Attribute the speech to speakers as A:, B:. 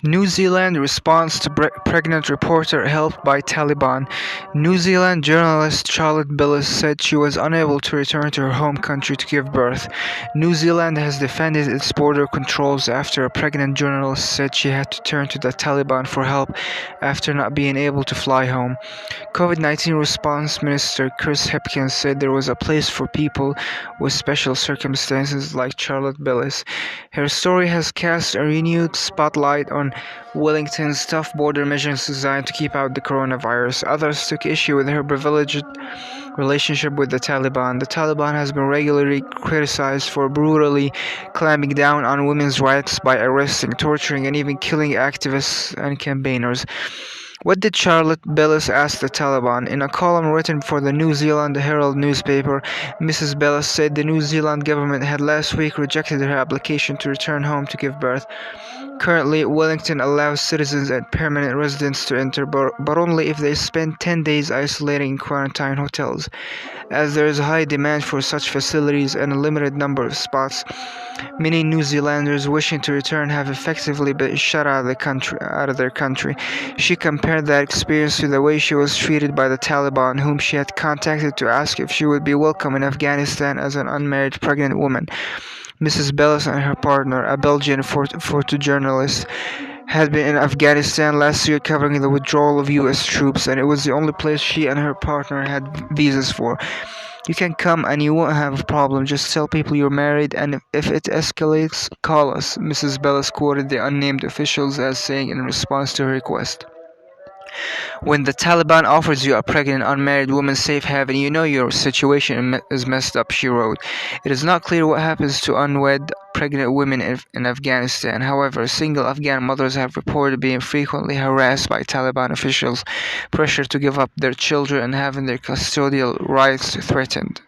A: New Zealand responds to pregnant reporter helped by Taliban. New Zealand journalist Charlotte Billis said she was unable to return to her home country to give birth. New Zealand has defended its border controls after a pregnant journalist said she had to turn to the Taliban for help after not being able to fly home. COVID-19 response minister Chris Hipkins said there was a place for people with special circumstances like Charlotte Billis. Her story has cast a renewed spotlight on Wellington's tough border measures designed to keep out the coronavirus. Others took issue with her privileged relationship with the Taliban. The Taliban has been regularly criticized for brutally clamping down on women's rights by arresting, torturing, and even killing activists and campaigners. What did Charlotte Bellis ask the Taliban? In a column written for the New Zealand Herald newspaper, Mrs. Bellis said the New Zealand government had last week rejected her application to return home to give birth. Currently, Wellington allows citizens and permanent residents to enter, but only if they spend 10 days isolating in quarantine hotels. As there is a high demand for such facilities and a limited number of spots, many New Zealanders wishing to return have effectively been shut out of their country. She compared that experience to the way she was treated by the Taliban, whom she had contacted to ask if she would be welcome in Afghanistan as an unmarried pregnant woman. Mrs. Bellis and her partner, a Belgian photojournalist, had been in Afghanistan last year covering the withdrawal of U.S. troops, and it was the only place she and her partner had visas for. You can come and you won't have a problem. Just tell people you're married, and if it escalates, call us, Mrs. Bellis quoted the unnamed officials as saying in response to her request. When the Taliban offers you a pregnant unmarried woman safe haven, you know your situation is messed up, she wrote. It is not clear what happens to unwed pregnant women in Afghanistan. However, single Afghan mothers have reported being frequently harassed by Taliban officials, pressured to give up their children, and having their custodial rights threatened.